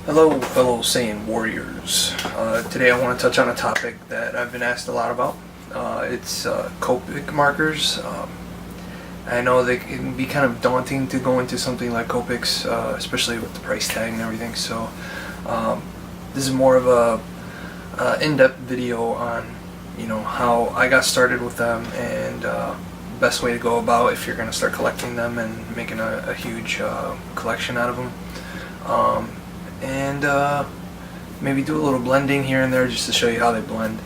Hello, fellow Saiyan warriors. Today I want to touch on a topic that I've been asked a lot about. It's Copic markers. I know they can be kind of daunting to go into something like Copics, especially with the price tag and everything. So this is more of a in-depth video on how I got started with them and best way to go about if you're going to start collecting them and making a huge collection out of them. And maybe do a little blending here and there just to show you how they blend.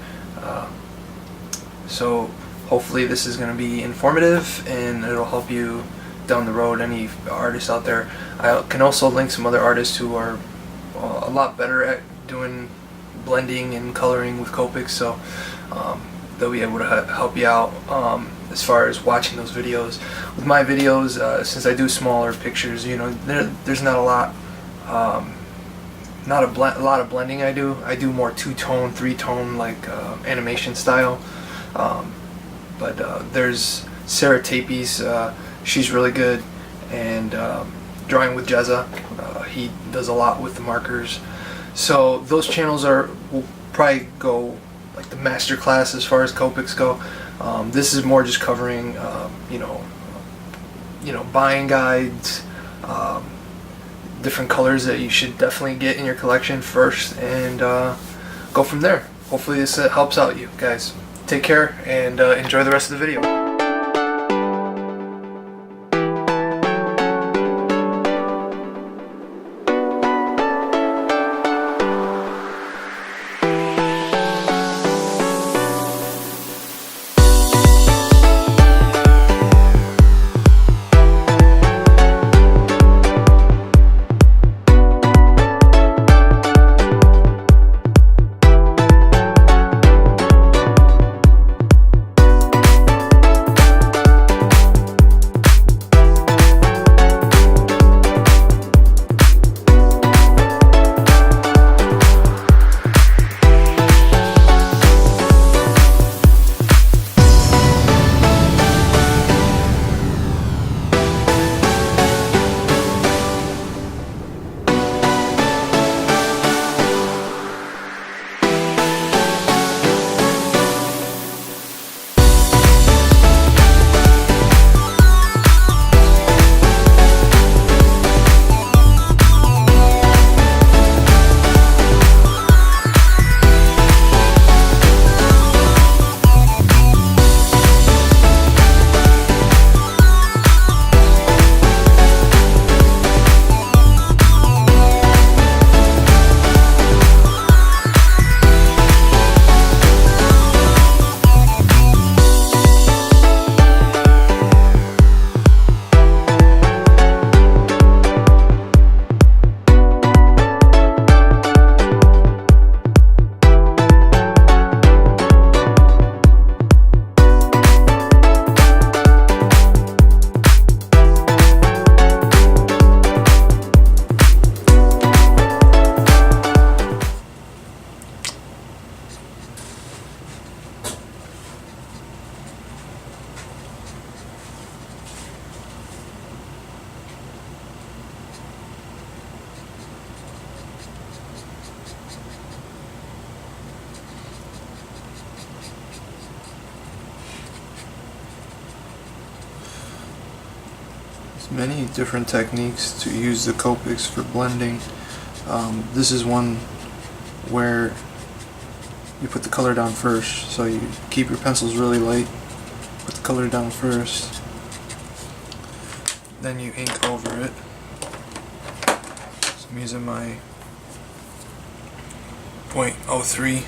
So hopefully this is going to be informative and it'll help you down the road, any artists out there. I can also link some other artists who are a lot better at doing blending and coloring with Copics, so they'll be able to help you out as far as watching those videos. With my videos, since I do smaller pictures, there's not a lot a lot of blending I do. I do more two-tone, three-tone like animation style. But there's Sarah Tapes, she's really good, and Drawing with Jezza, he does a lot with the markers. So those channels will probably go like the master class as far as Copics go. This is more just covering buying guides, different colors that you should definitely get in your collection first, and go from there. Hopefully this helps out you guys. Take care and enjoy the rest of the video. Many different techniques to use the Copics for blending. This is one where you put the color down first, so you keep your pencils really light, put the color down first, then you ink over it. So I'm using my .03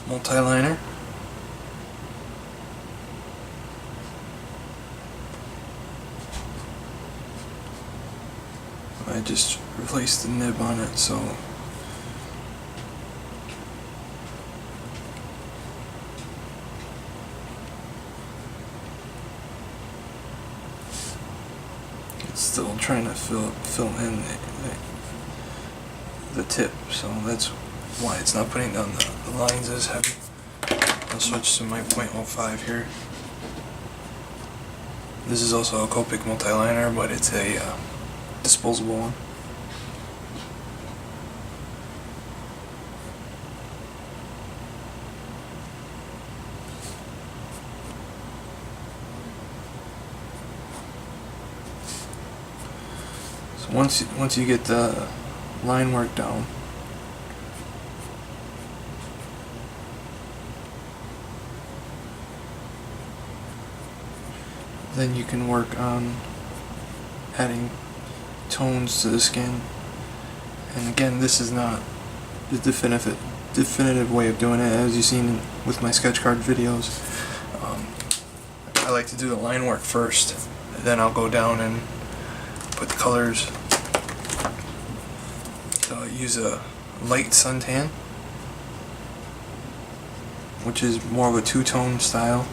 multi-liner. I just replaced the nib on it, so it's still trying to fill in the tip, so that's why it's not putting down the lines as heavy. I'll switch to my .05 here. This is also a Copic multi-liner, but it's a disposable one. once you get the line work down, then you can work on adding tones to the skin. And again, this is not the definitive way of doing it, as you've seen with my sketch card videos. I like to do the line work first, then I'll go down and put the colors. So I use a light suntan, which is more of a two-tone style.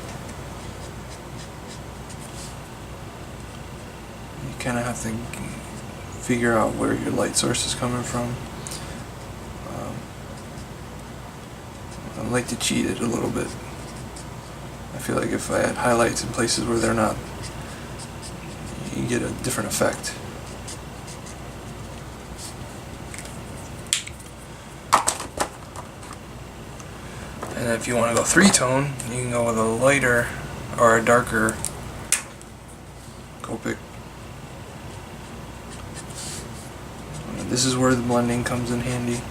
You kind of have to figure out where your light source is coming from. I like to cheat it a little bit. I feel like if I add highlights in places where they're not, you get a different effect. And if you want to go three-tone, you can go with a lighter or a darker Copic. This is where the blending comes in handy.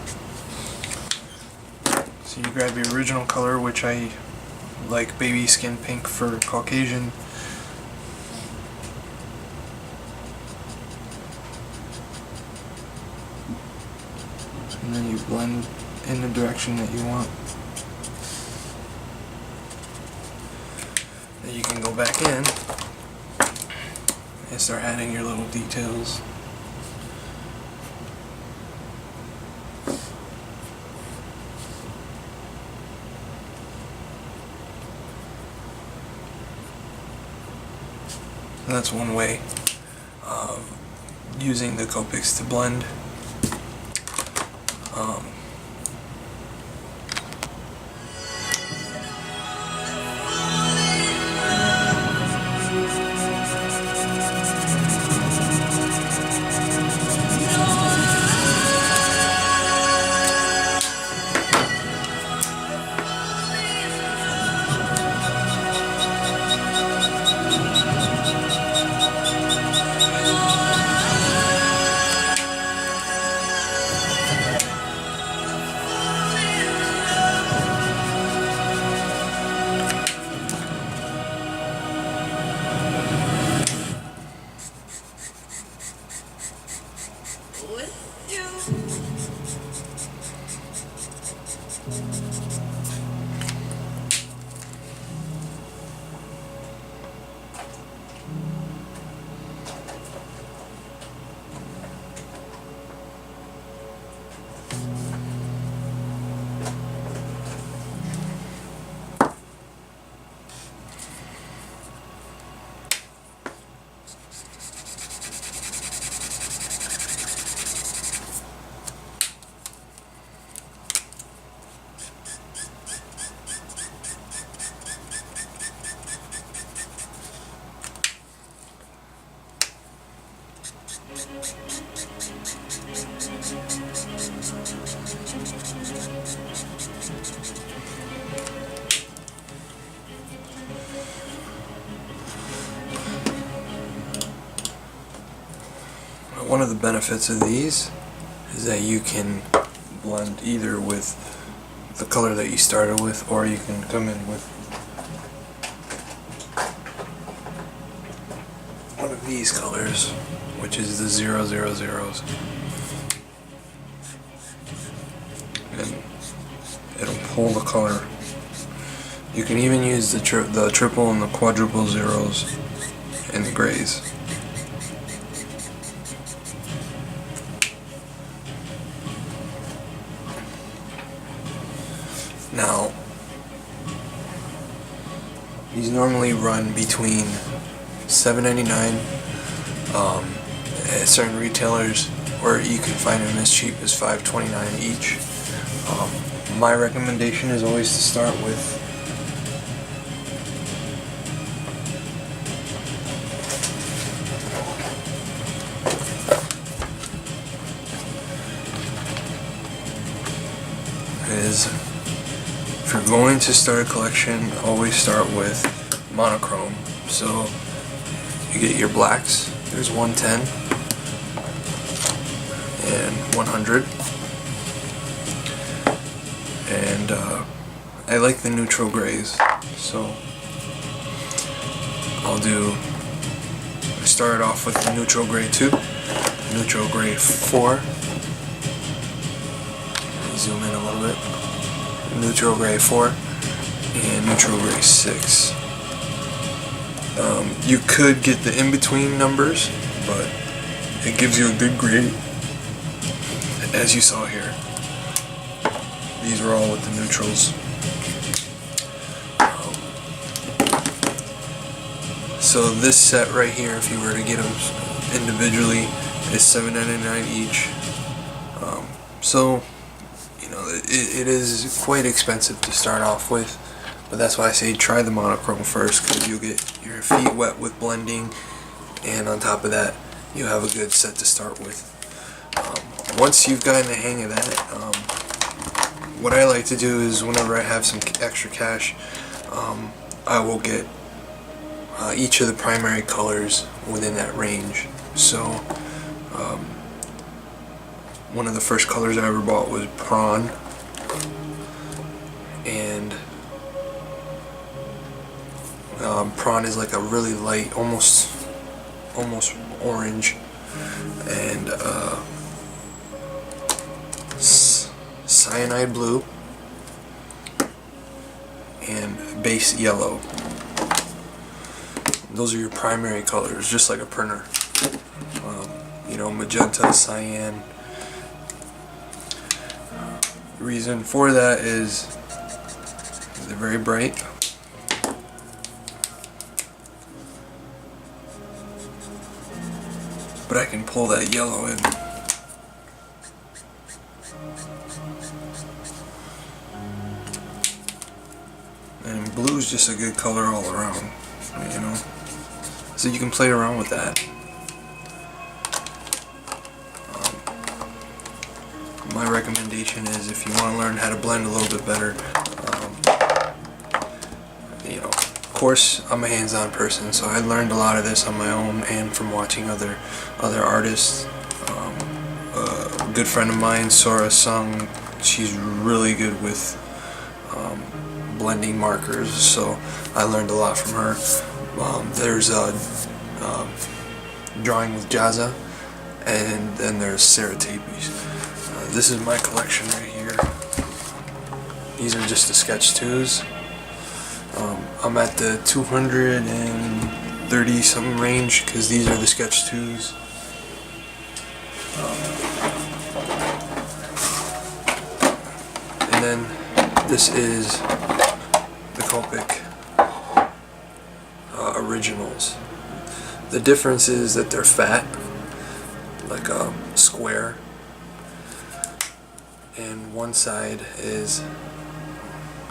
So you grab your original color, which I like baby skin pink for Caucasian. And then you blend in the direction that you want. Then you can go back in and start adding your little details. And that's one way of using the Copics to blend. One of the benefits of these is that you can blend either with the color that you started with, or you can come in with one of these colors, which is the 000s, and it'll pull the color. You can even use the triple and the quadruple zeros and the grays. Now, these normally run between $7.99 at certain retailers, or you can find them as cheap as $5.29 each. My recommendation is always to start with if you're going to start a collection, always start with monochrome. So you get your blacks, there's 110, and 100. And I like the neutral grays, so I started off with the neutral gray 2, neutral gray 4, let me zoom in a little bit, neutral gray 4, and neutral gray 6. You could get the in-between numbers, but it gives you a good grade, as you saw here. These are all with the neutrals. So this set right here, if you were to get them individually, is $7.99 each. So, you know, it is quite expensive to start off with, but that's why I say try the monochrome first, because you'll get your feet wet with blending, and on top of that, you have a good set to start with. Once you've gotten the hang of that, what I like to do is whenever I have some extra cash, I will get each of the primary colors within that range. So one of the first colors I ever bought was prawn, and prawn is like a really light, almost orange, and cyanide blue, and base yellow. Those are your primary colors, just like a printer. You know, magenta, cyan. The reason for that is they're very bright. But I can pull that yellow in. And blue is just a good color all around, you know. So you can play around with that. My recommendation is, if you want to learn how to blend a little bit better, you know, of course I'm a hands-on person, so I learned a lot of this on my own and from watching other artists. A good friend of mine, Sora Sung, she's really good with blending markers, so I learned a lot from her. There's Drawing with Jaza, and then there's Sarah Tapes. This is my collection right here. These are just the sketch 2s. I'm at the 230 something range, because these are the sketch 2s. And then this is the Copic originals. The difference is that they're fat, like a square, and one side is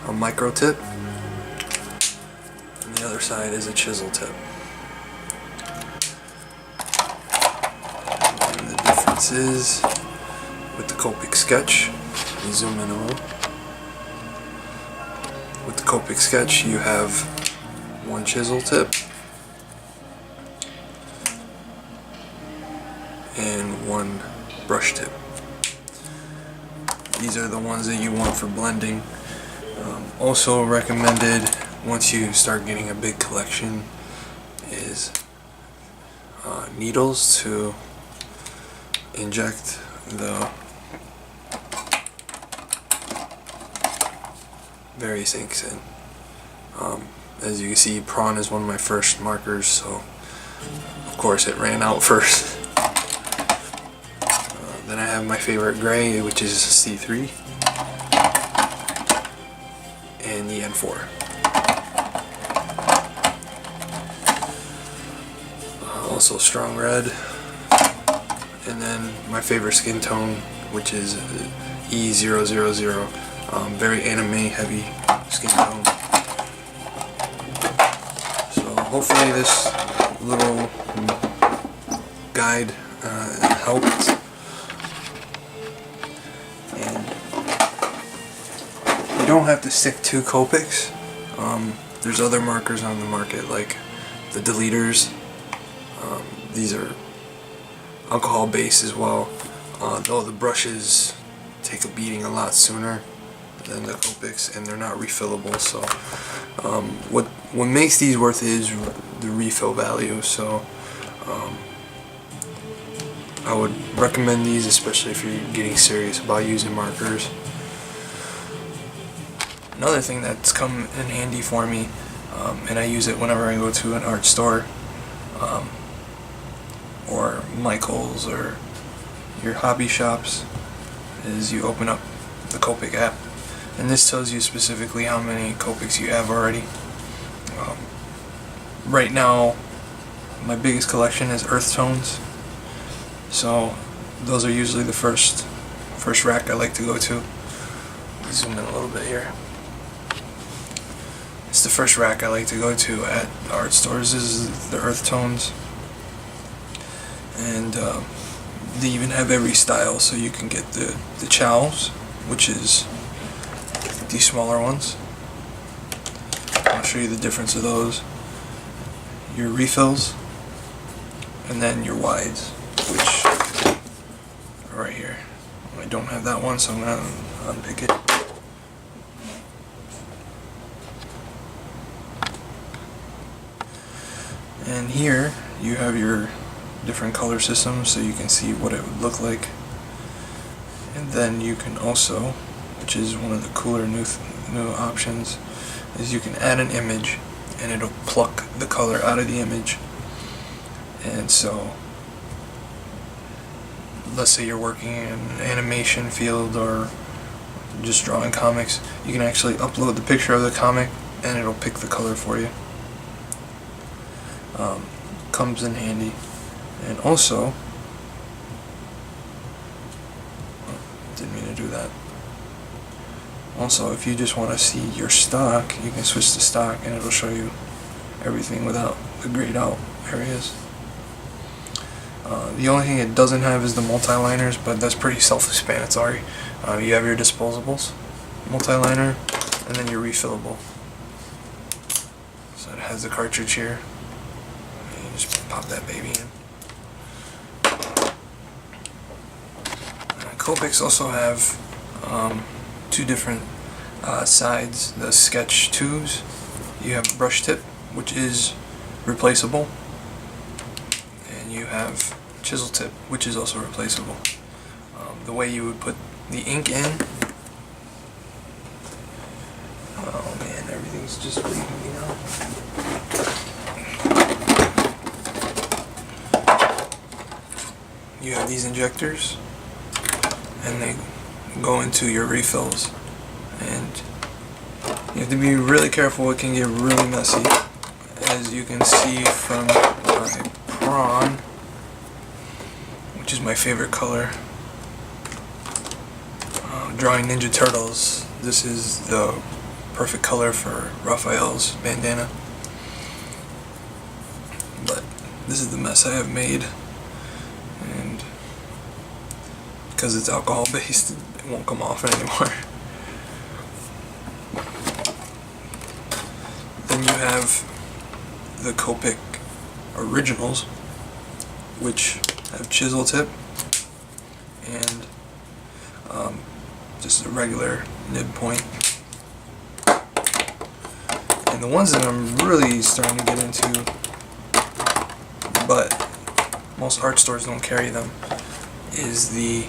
a micro tip and the other side is a chisel tip. And the difference is with the Copic sketch, let me zoom in a little. With the Copic sketch you have one chisel tip and one brush tip. These are the ones that you want for blending. Also recommended, once you start getting a big collection, is needles to inject the various inks in. As you can see, prawn is one of my first markers, so of course it ran out first. Then I have my favorite gray, which is C3, and the N4. Also strong red, and then my favorite skin tone, which is E000, very anime heavy skin tone. So hopefully this little guide helped. You don't have to stick to Copics. There's other markers on the market, like the deleters. These are alcohol based as well. though the brushes take a beating a lot sooner than the Copics, and they're not refillable. So what makes these worth it is the refill value. So I would recommend these, especially if you're getting serious about using markers. Another thing that's come in handy for me, and I use it whenever I go to an art store, or Michael's or your hobby shops, is you open up the Copic app, and this tells you specifically how many Copics you have already. Right now, my biggest collection is earth tones, so those are usually the first rack I like to go to. Zoom in a little bit here. It's the first rack I like to go to at art stores, is the earth tones. And they even have every style, so you can get the chows, which is these smaller ones. I'll show you the difference of those. Your refills, and then your wides, which are right here. I don't have that one, so I'm going to unpick it. And here you have your different color systems, so you can see what it would look like. And then you can also, which is one of the cooler new options, is you can add an image and it'll pluck the color out of the image. And so let's say you're working in an animation field or just drawing comics, you can actually upload the picture of the comic and it'll pick the color for you. Comes in handy. And also, didn't mean to do that. Also, if you just want to see your stock, you can switch to stock and it'll show you everything without the grayed out areas. The only thing it doesn't have is the multi-liners, but that's pretty self-explanatory. You have your disposables, multi-liner, and then your refillable. So it has the cartridge here. And you just pop that baby in. Copics also have two different sides. The sketch 2s, you have brush tip, which is replaceable, and you have chisel tip, which is also replaceable. The way you would put the ink in, oh man, everything's just leaving me now. You have these injectors, and they go into your refills, and you have to be really careful. It can get really messy, as you can see from my prawn, which is my favorite color. Drawing Ninja Turtles, this is the perfect color for Raphael's bandana, but this is the mess I have made, and because it's alcohol based, it won't come off anymore. Then you have the Copic Originals, which have chisel tip and just a regular nib point. And the ones that I'm really starting to get into, but most art stores don't carry them, is the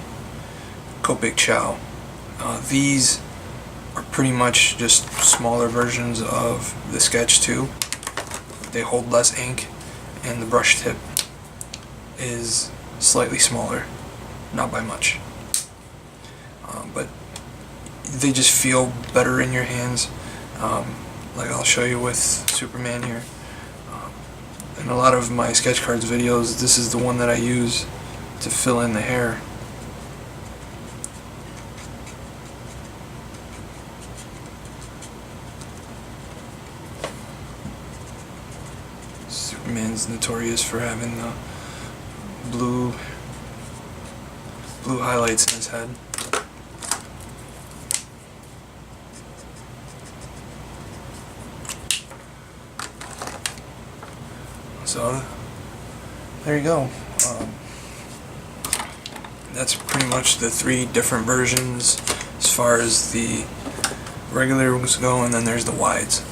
Copic Chow. These are pretty much just smaller versions of the Sketch 2. They hold less ink, and the brush tip is slightly smaller, not by much. But they just feel better in your hands. Like I'll show you with Superman here. In a lot of my sketch cards videos, this is the one that I use to fill in the hair. Superman's notorious for having the blue highlights in his head. So there you go. that's pretty much the 3 different versions as far as the regulars go, and then there's the wides.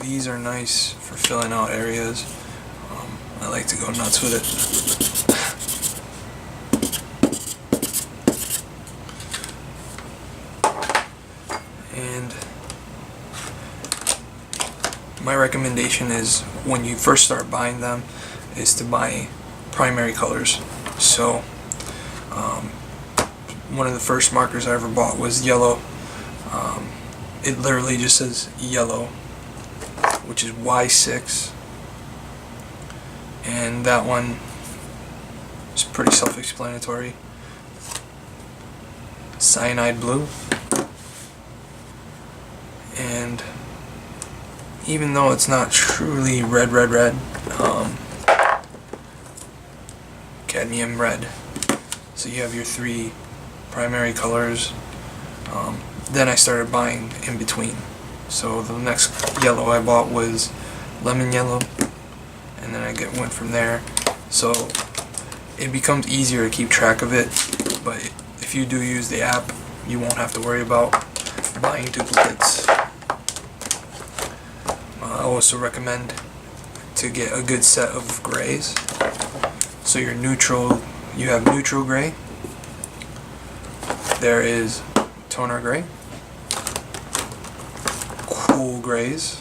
These are nice for filling out areas. I like to go nuts with it. And my recommendation is, when you first start buying them, is to buy primary colors. So one of the first markers I ever bought was yellow. It literally just says yellow, which is Y6, and that one is pretty self-explanatory. Cyanide blue, and even though it's not truly red, cadmium red. So you have your 3 primary colors. Then I started buying in between. So the next yellow I bought was lemon yellow, and then I went from there. So it becomes easier to keep track of it, but if you do use the app, you won't have to worry about buying duplicates. I also recommend to get a good set of grays. So your neutral, you have neutral gray, there is toner gray, cool grays,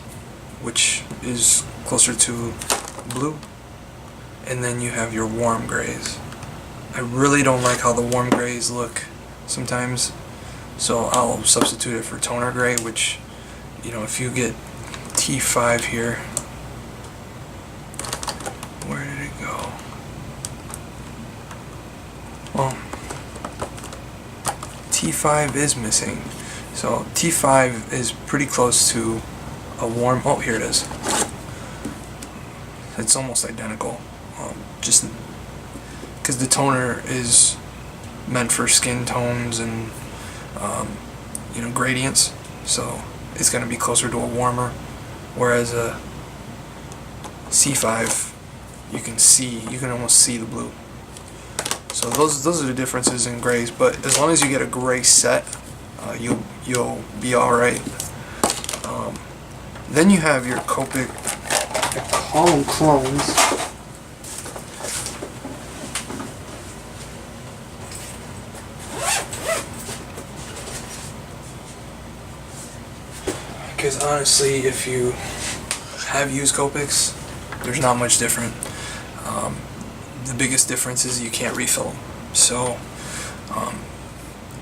which is closer to blue, and then you have your warm grays. I really don't like how the warm grays look sometimes, so I'll substitute it for toner gray, which, you know, if you get T5 here, where did it go? Well, T5 is missing. So T5 is pretty close to a warm, oh, here it is. It's almost identical. Just because the toner is meant for skin tones and you know, gradients, so it's going to be closer to a warmer, whereas a C5 you can almost see the blue. So those are the differences in grays, but as long as you get a gray set, you'll be alright. Then you have your Copic, I call them clones. Because honestly, if you have used Copics, there's not much different. The biggest difference is you can't refill them. So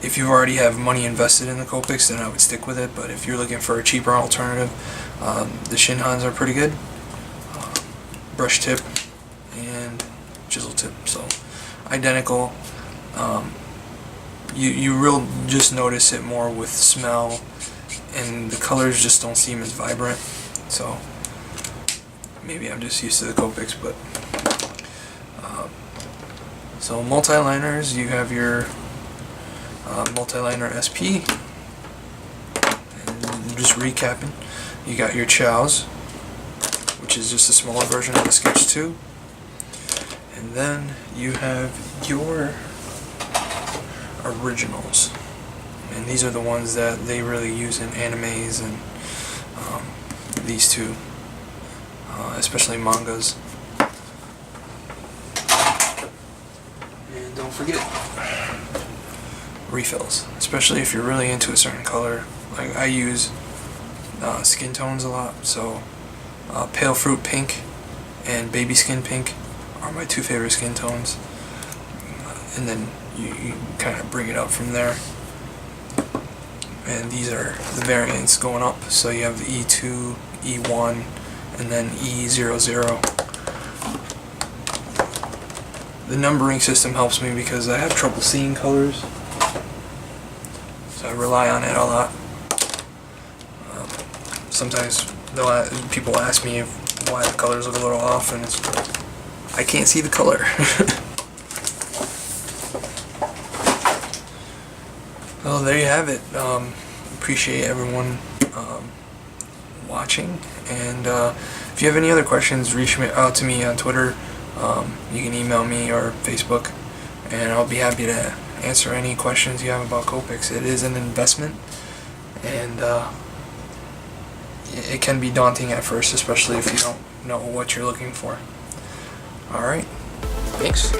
if you already have money invested in the Copics, then I would stick with it. But if you're looking for a cheaper alternative, the Shinhans are pretty good. Brush tip and chisel tip, so identical. You will just notice it more with smell, and the colors just don't seem as vibrant. So maybe I'm just used to the Copics, but so multi-liners, you have your multi-liner SP, and just recapping, you got your Chows, which is just a smaller version of the Sketch 2, and then you have your originals, and these are the ones that they really use in animes and these two, especially mangas. And don't forget refills, especially if you're really into a certain color. Like I use skin tones a lot, so pale fruit pink and baby skin pink are my 2 favorite skin tones, and then you kind of bring it up from there. And these are the variants going up, so you have the E2, E1, and then E00. The numbering system helps me because I have trouble seeing colors, so I rely on it a lot. Sometimes people ask me why the colors look a little off, and I can't see the color. Well, there you have it. Appreciate everyone watching, and if you have any other questions, reach out to me on Twitter. You can email me or Facebook, and I'll be happy to answer any questions you have about Copics. It is an investment, and it can be daunting at first, especially if you don't know what you're looking for. Alright, thanks.